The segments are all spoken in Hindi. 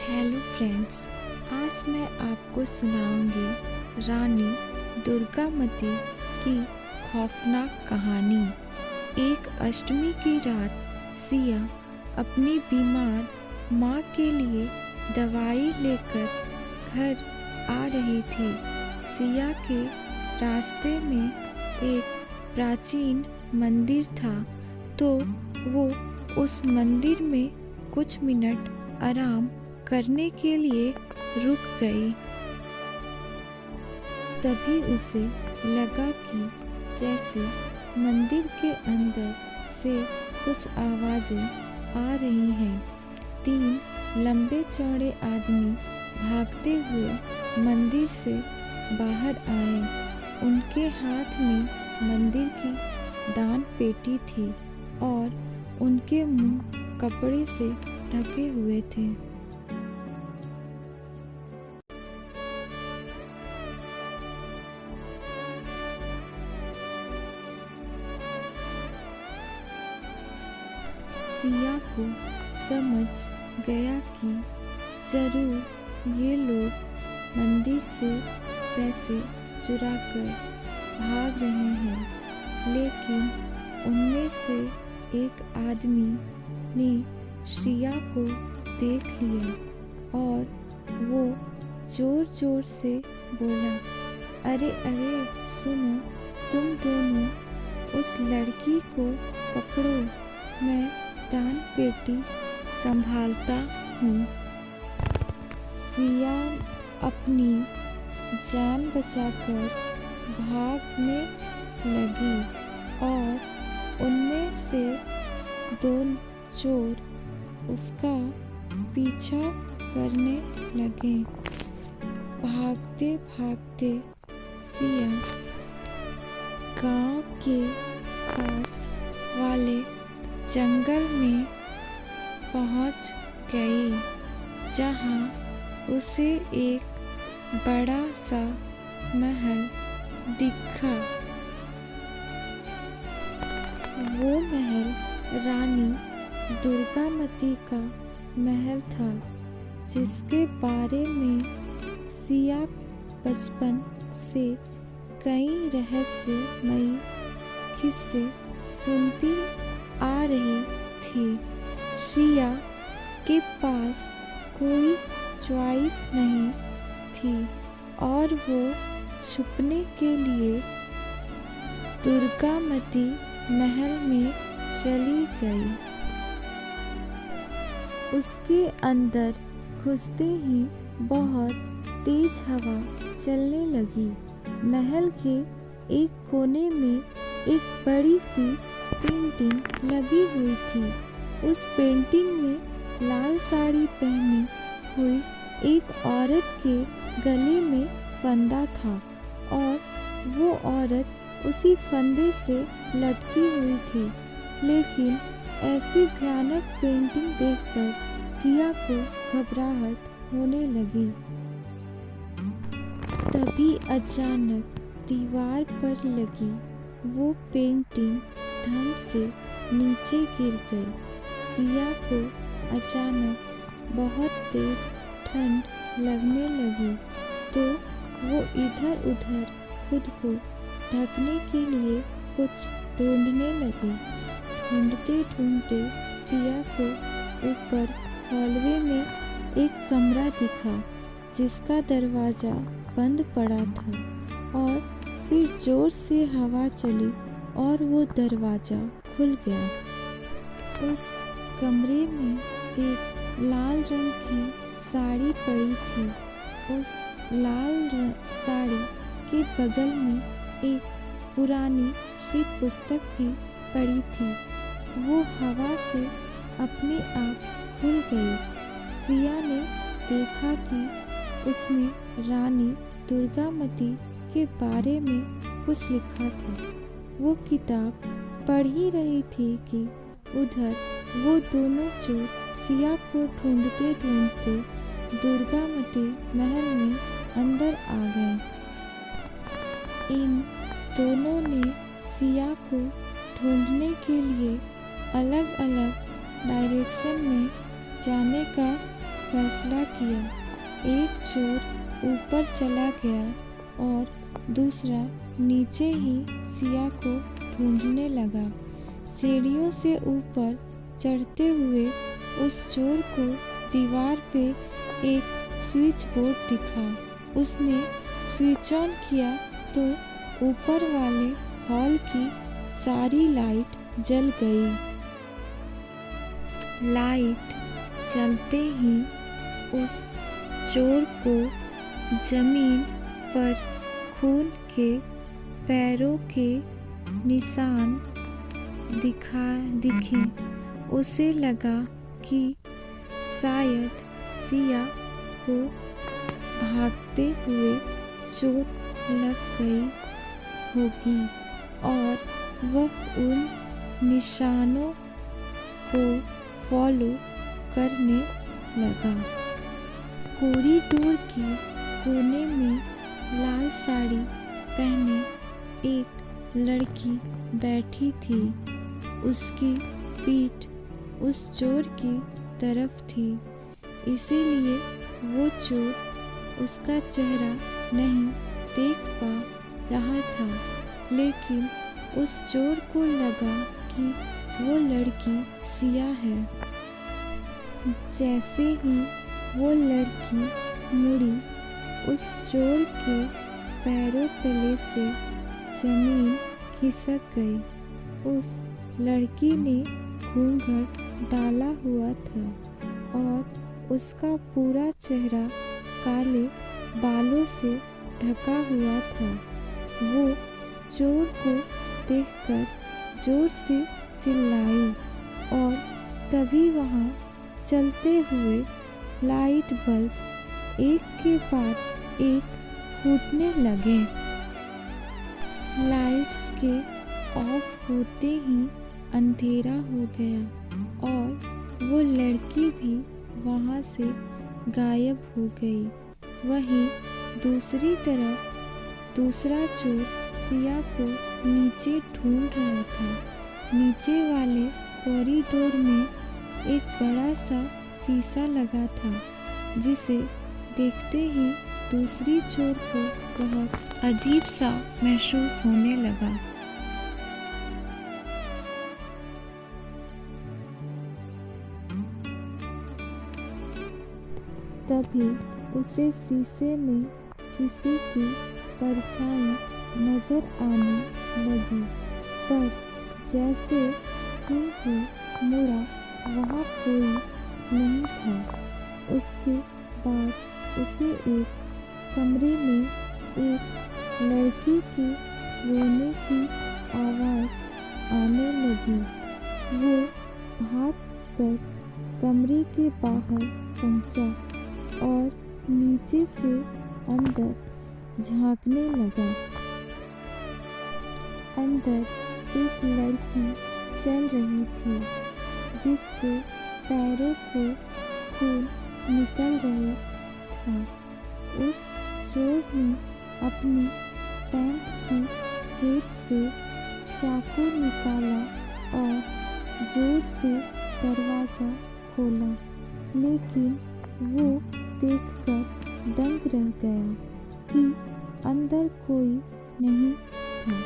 हेलो फ्रेंड्स, आज मैं आपको सुनाऊंगी रानी दुर्गामती की खौफनाक कहानी। एक अष्टमी की रात सिया अपनी बीमार माँ के लिए दवाई लेकर घर आ रही थी। सिया के रास्ते में एक प्राचीन मंदिर था, तो वो उस मंदिर में कुछ मिनट आराम करने के लिए रुक गई। तभी उसे लगा कि जैसे मंदिर के अंदर से कुछ आवाजें आ रही हैं। 3 लंबे चौड़े आदमी भागते हुए मंदिर से बाहर आए। उनके हाथ में मंदिर की दान पेटी थी और उनके मुंह कपड़े से ढके हुए थे। सिया को समझ गया कि जरूर ये लोग मंदिर से पैसे चुराकर भाग रहे हैं। लेकिन उनमें से एक आदमी ने सिया को देख लिया और वो जोर जोर से बोला, अरे अरे सुनो, तुम दोनों उस लड़की को पकड़ो, मैं दान पेटी संभालता हूँ। सिया अपनी जान बचाकर भागने लगी और उनमें से 2 चोर उसका पीछा करने लगे। भागते भागते सिया गांव के पास वाले जंगल में पहुंच गई, जहां उसे एक बड़ा सा महल दिखा। वो महल रानी दुर्गामती का महल था, जिसके बारे में सिया बचपन से कई रहस्यमयी किस्से सुनती आ रही थी। सिया के पास कोई चॉइस नहीं थी और वो छुपने के लिए दुर्गामती महल में चली गई। उसके अंदर घुसते ही बहुत तेज हवा चलने लगी। महल के एक कोने में एक बड़ी सी पेंटिंग लगी हुई थी। उस पेंटिंग में लाल साड़ी पहनी हुई एक औरत के गले में फंदा था और वो औरत उसी फंदे से लटकी हुई थी। लेकिन ऐसी भयानक पेंटिंग देखकर सिया को घबराहट होने लगी। तभी अचानक दीवार पर लगी वो पेंटिंग धम से नीचे गिर गई। सिया को अचानक बहुत तेज ठंड लगने लगी, तो वो इधर उधर खुद को ढकने के लिए कुछ ढूंढने लगी। ढूंढते ढूंढते सिया को ऊपर हॉलवे में एक कमरा दिखा, जिसका दरवाज़ा बंद पड़ा था और फिर जोर से हवा चली और वो दरवाज़ा खुल गया। उस कमरे में एक लाल रंग की साड़ी पड़ी थी। उस लाल साड़ी के बगल में एक पुरानी सी पुस्तक भी पड़ी थी। वो हवा से अपने आप खुल गई। सिया ने देखा कि उसमें रानी दुर्गामती के बारे में कुछ लिखा था। वो किताब पढ़ ही रही थी कि उधर वो दोनों चोर सिया को ढूंढते ढूंढते दुर्गामती महल में अंदर आ गए। इन दोनों ने सिया को ढूंढने के लिए अलग अलग डायरेक्शन में जाने का फैसला किया। एक चोर ऊपर चला गया और दूसरा नीचे ही सिया को ढूंढने लगा। सीढ़ियों से ऊपर चढ़ते हुए उस चोर को दीवार पे एक स्विच बोर्ड दिखा। उसने स्विच ऑन किया तो ऊपर वाले हॉल की सारी लाइट जल गई। लाइट जलते ही उस चोर को जमीन पर खून के पैरों के निशान दिखे। उसे लगा कि शायद सिया को भागते हुए चोट लग गई होगी और वह उन निशानों को फॉलो करने लगा। कॉरिडोर के कोने में लाल साड़ी पहने एक लड़की बैठी थी। उसकी पीठ उस चोर की तरफ थी, इसीलिए वो चोर उसका चेहरा नहीं देख पा रहा था। लेकिन उस चोर को लगा कि वो लड़की सिया है। जैसे ही वो लड़की मुड़ी, उस चोर के पैरों तले से जमीन खिसक गई। उस लड़की ने घूंघट डाला हुआ था और उसका पूरा चेहरा काले बालों से ढका हुआ था। वो चोर को देखकर जोर से चिल्लाई और तभी वहाँ चलते हुए लाइट बल्ब एक के बाद एक फूटने लगे। लाइट्स के ऑफ होते ही अंधेरा हो गया और वो लड़की भी वहाँ से गायब हो गई। वहीं दूसरी तरफ दूसरा चोर सिया को नीचे ढूंढ रहा था। नीचे वाले कॉरिडोर में एक बड़ा सा शीशा लगा था, जिसे देखते ही दूसरी चोर को बहुत अजीब सा महसूस होने लगा। तभी उसे शीशे में किसी की परछाई नजर आने लगी, पर जैसे ही वो मुड़ा वहाँ कोई नहीं था। उसके बाद उसे एक कमरे में एक लड़की के रोने की आवाज़ आने लगी। वो भागकर कमरे के बाहर पहुंचा और नीचे से अंदर झांकने लगा। अंदर एक लड़की चल रही थी, जिसके पैरों से खून निकल रहा था। उस चोर ने अपनी पैंट की जेब से चाकू निकाला और जोर से दरवाज़ा खोला, लेकिन वो देखकर दंग रह गया कि अंदर कोई नहीं था।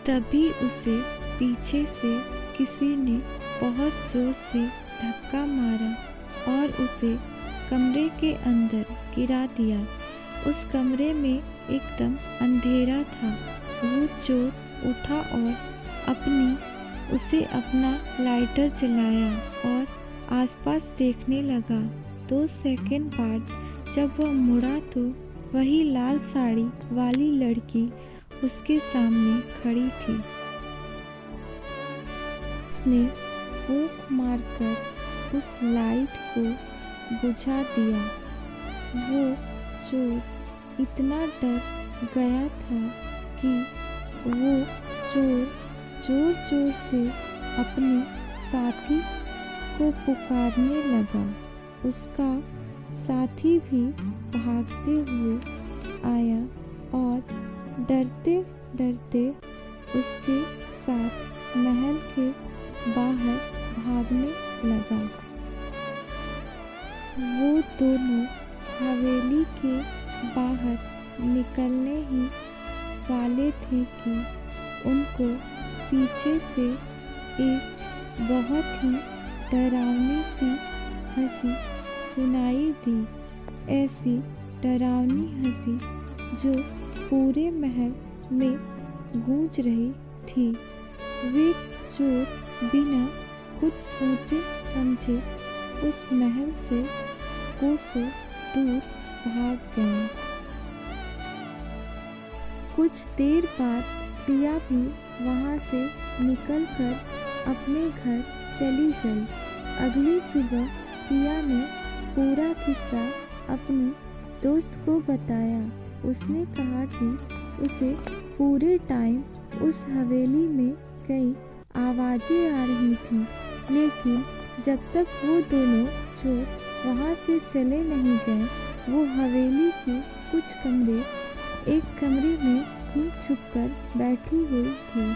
तभी उसे पीछे से किसी ने बहुत जोर से धक्का मारा और उसे कमरे के अंदर गिरा दिया। उस कमरे में एकदम अंधेरा था। वो चोर उठा और उसे अपना लाइटर जलाया और आसपास देखने लगा। 2 सेकंड बाद जब वह मुड़ा तो वही लाल साड़ी वाली लड़की उसके सामने खड़ी थी। उसने फूंक मारकर उस लाइट को बुझा दिया। वो चोर इतना डर गया था कि वो चोर जोर जोर से अपने साथी को पुकारने लगा। उसका साथी भी भागते हुए आया और डरते डरते उसके साथ महल के बाहर भागने लगा। वो दोनों हवेली के बाहर निकलने ही वाले थे कि उनको पीछे से एक बहुत ही डरावनी सी हंसी सुनाई दी। ऐसी डरावनी हंसी जो पूरे महल में गूंज रही थी। वे चोर बिना कुछ सोचे समझे उस महल से कोसों दूर भाग गए। कुछ देर बाद सिया भी वहाँ से निकलकर अपने घर चली गई। अगली सुबह सिया ने पूरा किस्सा अपनी दोस्त को बताया। उसने कहा कि उसे पूरे टाइम उस हवेली में कई आवाज़ें आ रही थीं, लेकिन जब तक वो दोनों चोर वहाँ से चले नहीं गए, वो हवेली के कुछ कमरे एक कमरे में ही छुपकर बैठी हुई थी।